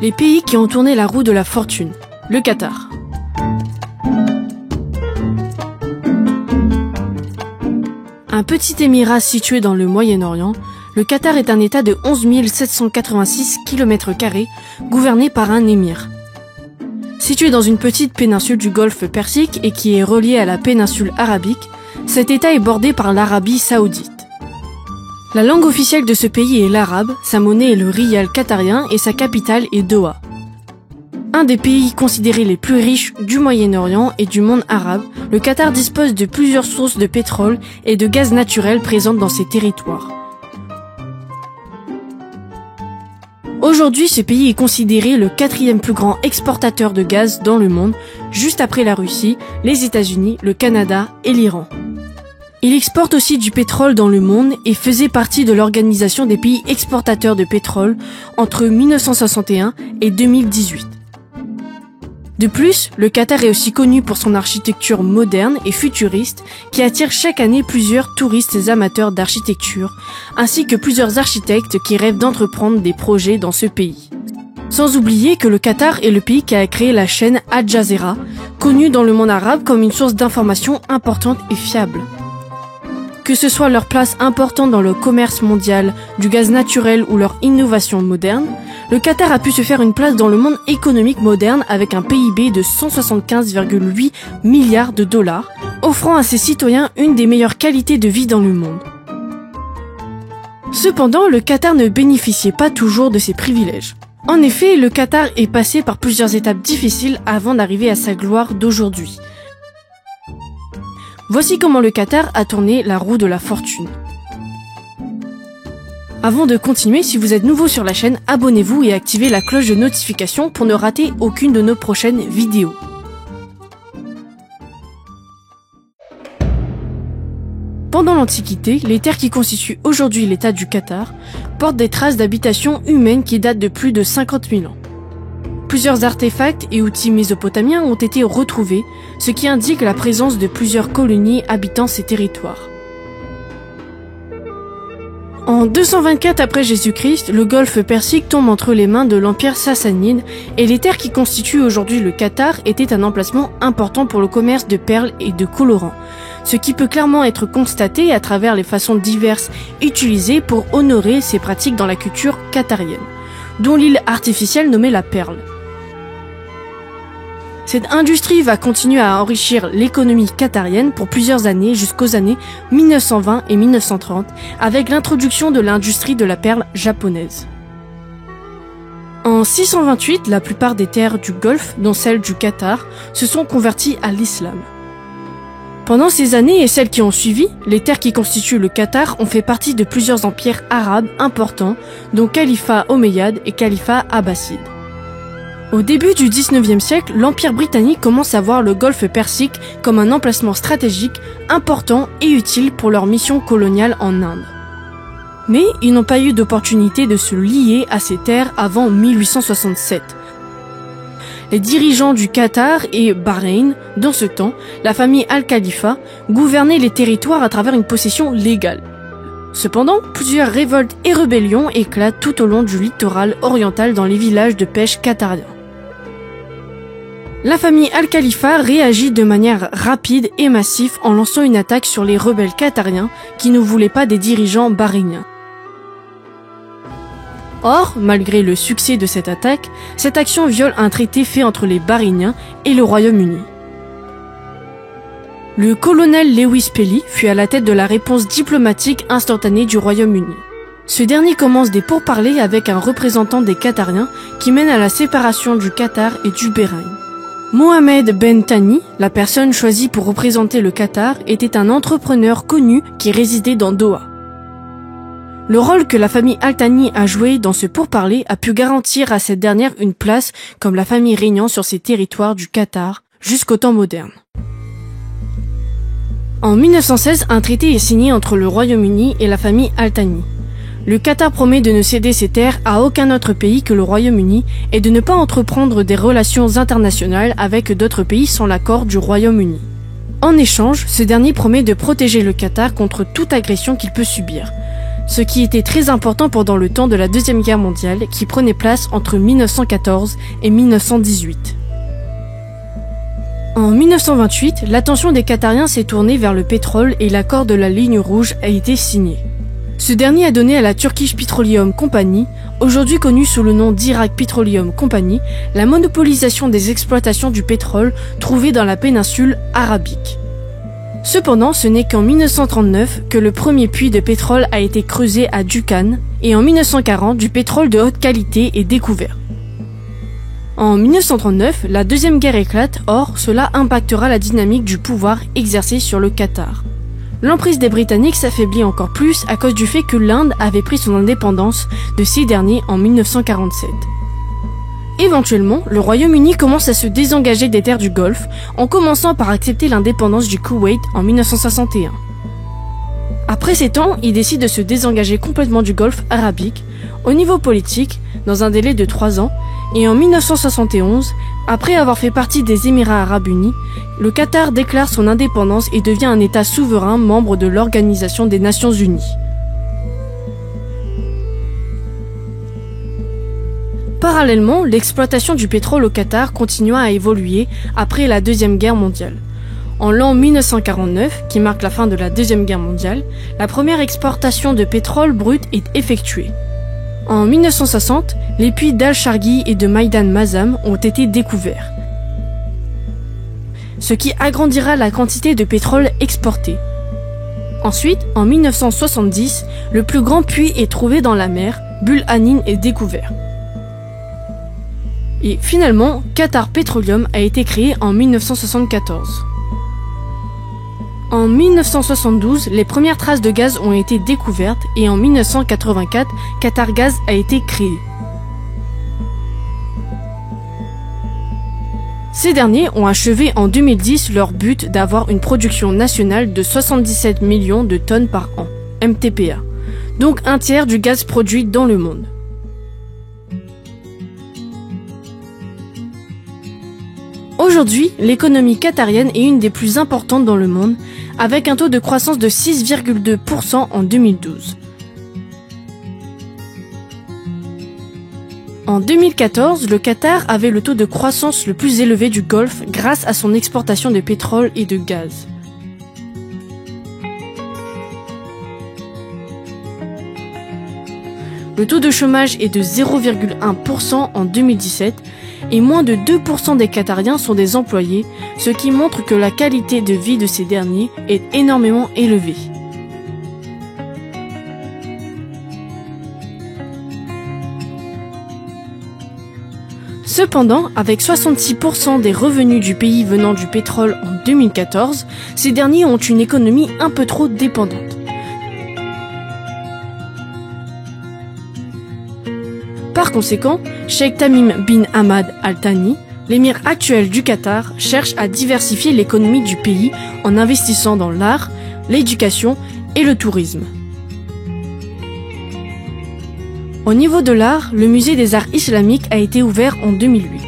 Les pays qui ont tourné la roue de la fortune. Le Qatar. Un petit émirat situé dans le Moyen-Orient, le Qatar est un état de 11 786 km², gouverné par un émir. Situé dans une petite péninsule du golfe Persique et qui est relié à la péninsule arabique, cet état est bordé par l'Arabie saoudite. La langue officielle de ce pays est l'arabe, sa monnaie est le rial qatarien et sa capitale est Doha. Un des pays considérés les plus riches du Moyen-Orient et du monde arabe, le Qatar dispose de plusieurs sources de pétrole et de gaz naturel présentes dans ses territoires. Aujourd'hui, ce pays est considéré le 4e plus grand exportateur de gaz dans le monde, juste après la Russie, les États-Unis, le Canada et l'Iran. Il exporte aussi du pétrole dans le monde et faisait partie de l'Organisation des pays exportateurs de pétrole entre 1961 et 2018. De plus, le Qatar est aussi connu pour son architecture moderne et futuriste qui attire chaque année plusieurs touristes amateurs d'architecture, ainsi que plusieurs architectes qui rêvent d'entreprendre des projets dans ce pays. Sans oublier que le Qatar est le pays qui a créé la chaîne Al Jazeera, connue dans le monde arabe comme une source d'information importante et fiable. Que ce soit leur place importante dans le commerce mondial du gaz naturel ou leur innovation moderne, le Qatar a pu se faire une place dans le monde économique moderne avec un PIB de 175,8 milliards de dollars, offrant à ses citoyens une des meilleures qualités de vie dans le monde. Cependant, le Qatar ne bénéficiait pas toujours de ses privilèges. En effet, le Qatar est passé par plusieurs étapes difficiles avant d'arriver à sa gloire d'aujourd'hui. Voici comment le Qatar a tourné la roue de la fortune. Avant de continuer, si vous êtes nouveau sur la chaîne, abonnez-vous et activez la cloche de notification pour ne rater aucune de nos prochaines vidéos. Pendant l'Antiquité, les terres qui constituent aujourd'hui l'état du Qatar portent des traces d'habitation humaine qui datent de plus de 50 000 ans. Plusieurs artefacts et outils mésopotamiens ont été retrouvés, ce qui indique la présence de plusieurs colonies habitant ces territoires. En 224 après Jésus-Christ, le golfe Persique tombe entre les mains de l'Empire sassanide et les terres qui constituent aujourd'hui le Qatar étaient un emplacement important pour le commerce de perles et de colorants, ce qui peut clairement être constaté à travers les façons diverses utilisées pour honorer ces pratiques dans la culture qatarienne, dont l'île artificielle nommée la Perle. Cette industrie va continuer à enrichir l'économie qatarienne pour plusieurs années jusqu'aux années 1920 et 1930 avec l'introduction de l'industrie de la perle japonaise. En 628, la plupart des terres du Golfe, dont celle du Qatar, se sont converties à l'islam. Pendant ces années et celles qui ont suivi, les terres qui constituent le Qatar ont fait partie de plusieurs empires arabes importants, dont Califat Omeyyade et Califat Abbasside. Au début du 19e siècle, l'Empire britannique commence à voir le golfe Persique comme un emplacement stratégique important et utile pour leur mission coloniale en Inde. Mais ils n'ont pas eu d'opportunité de se lier à ces terres avant 1867. Les dirigeants du Qatar et Bahreïn, dans ce temps, la famille Al-Khalifa, gouvernaient les territoires à travers une possession légale. Cependant, plusieurs révoltes et rébellions éclatent tout au long du littoral oriental dans les villages de pêche qatariens. La famille Al-Khalifa réagit de manière rapide et massive en lançant une attaque sur les rebelles qatariens qui ne voulaient pas des dirigeants bahreïniens. Or, malgré le succès de cette attaque, cette action viole un traité fait entre les Bahreïniens et le Royaume-Uni. Le colonel Lewis Pelly fut à la tête de la réponse diplomatique instantanée du Royaume-Uni. Ce dernier commence des pourparlers avec un représentant des Qatariens qui mène à la séparation du Qatar et du Bahreïn. Mohamed Ben Thani, la personne choisie pour représenter le Qatar, était un entrepreneur connu qui résidait dans Doha. Le rôle que la famille Al Thani a joué dans ce pourparler a pu garantir à cette dernière une place comme la famille régnant sur ces territoires du Qatar jusqu'au temps moderne. En 1916, un traité est signé entre le Royaume-Uni et la famille Al Thani. Le Qatar promet de ne céder ses terres à aucun autre pays que le Royaume-Uni et de ne pas entreprendre des relations internationales avec d'autres pays sans l'accord du Royaume-Uni. En échange, ce dernier promet de protéger le Qatar contre toute agression qu'il peut subir. ce qui était très important pendant le temps de la Deuxième Guerre mondiale qui prenait place entre 1914 et 1918. En 1928, l'attention des Qatariens s'est tournée vers le pétrole et l'accord de la ligne rouge a été signé. Ce dernier a donné à la Turkish Petroleum Company, aujourd'hui connue sous le nom d'Iraq Petroleum Company, la monopolisation des exploitations du pétrole trouvées dans la péninsule arabique. Cependant, ce n'est qu'en 1939 que le premier puits de pétrole a été creusé à Dukhan et en 1940, du pétrole de haute qualité est découvert. En 1939, la Deuxième Guerre éclate, or cela impactera la dynamique du pouvoir exercé sur le Qatar. L'emprise des Britanniques s'affaiblit encore plus à cause du fait que l'Inde avait pris son indépendance de ces derniers en 1947. Éventuellement, le Royaume-Uni commence à se désengager des terres du Golfe, en commençant par accepter l'indépendance du Koweït en 1961. Après 7 ans, il décide de se désengager complètement du Golfe arabique, au niveau politique, dans un délai de 3 ans, et en 1971, après avoir fait partie des Émirats arabes unis, le Qatar déclare son indépendance et devient un État souverain membre de l'Organisation des Nations Unies. Parallèlement, l'exploitation du pétrole au Qatar continua à évoluer après la Deuxième Guerre mondiale. En l'an 1949, qui marque la fin de la Deuxième Guerre mondiale, la première exportation de pétrole brut est effectuée. En 1960, les puits d'Al-Sharghi et de Maïdan Mazam ont été découverts, ce qui agrandira la quantité de pétrole exporté. Ensuite, en 1970, le plus grand puits est trouvé dans la mer, Bul Hanine est découvert. Et finalement, Qatar Petroleum a été créé en 1974. En 1972, les premières traces de gaz ont été découvertes et en 1984, Qatar Gaz a été créé. Ces derniers ont achevé en 2010 leur but d'avoir une production nationale de 77 millions de tonnes par an, MTPA, donc un tiers du gaz produit dans le monde. Aujourd'hui, l'économie qatarienne est une des plus importantes dans le monde, avec un taux de croissance de 6,2% en 2012. En 2014, le Qatar avait le taux de croissance le plus élevé du Golfe grâce à son exportation de pétrole et de gaz. Le taux de chômage est de 0,1% en 2017 et moins de 2% des Qatariens sont des employés, ce qui montre que la qualité de vie de ces derniers est énormément élevée. Cependant, avec 66% des revenus du pays venant du pétrole en 2014, ces derniers ont une économie un peu trop dépendante. Par conséquent, Sheikh Tamim bin Hamad Al Thani, l'émir actuel du Qatar, cherche à diversifier l'économie du pays en investissant dans l'art, l'éducation et le tourisme. Au niveau de l'art, le musée des arts islamiques a été ouvert en 2008.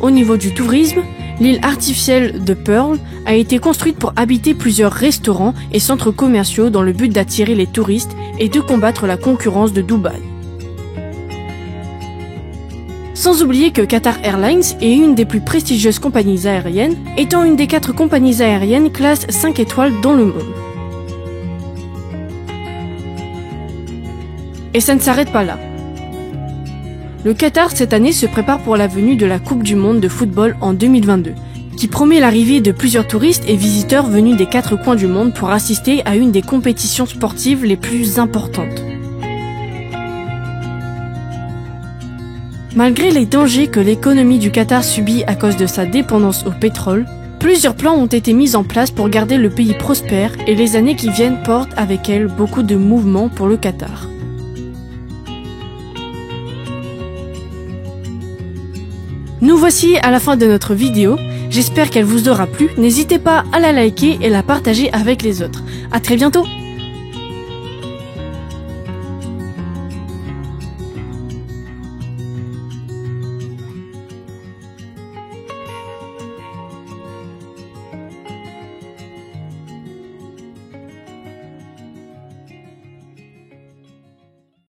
Au niveau du tourisme, l'île artificielle de Pearl a été construite pour habiter plusieurs restaurants et centres commerciaux dans le but d'attirer les touristes et de combattre la concurrence de Dubaï. Sans oublier que Qatar Airlines est une des plus prestigieuses compagnies aériennes, étant une des 4 compagnies aériennes classe 5 étoiles dans le monde. Et ça ne s'arrête pas là. Le Qatar cette année se prépare pour la venue de la Coupe du Monde de football en 2022, qui promet l'arrivée de plusieurs touristes et visiteurs venus des 4 coins du monde pour assister à une des compétitions sportives les plus importantes. Malgré les dangers que l'économie du Qatar subit à cause de sa dépendance au pétrole, plusieurs plans ont été mis en place pour garder le pays prospère et les années qui viennent portent avec elles beaucoup de mouvements pour le Qatar. Nous voici à la fin de notre vidéo, j'espère qu'elle vous aura plu, n'hésitez pas à la liker et la partager avec les autres. À très bientôt!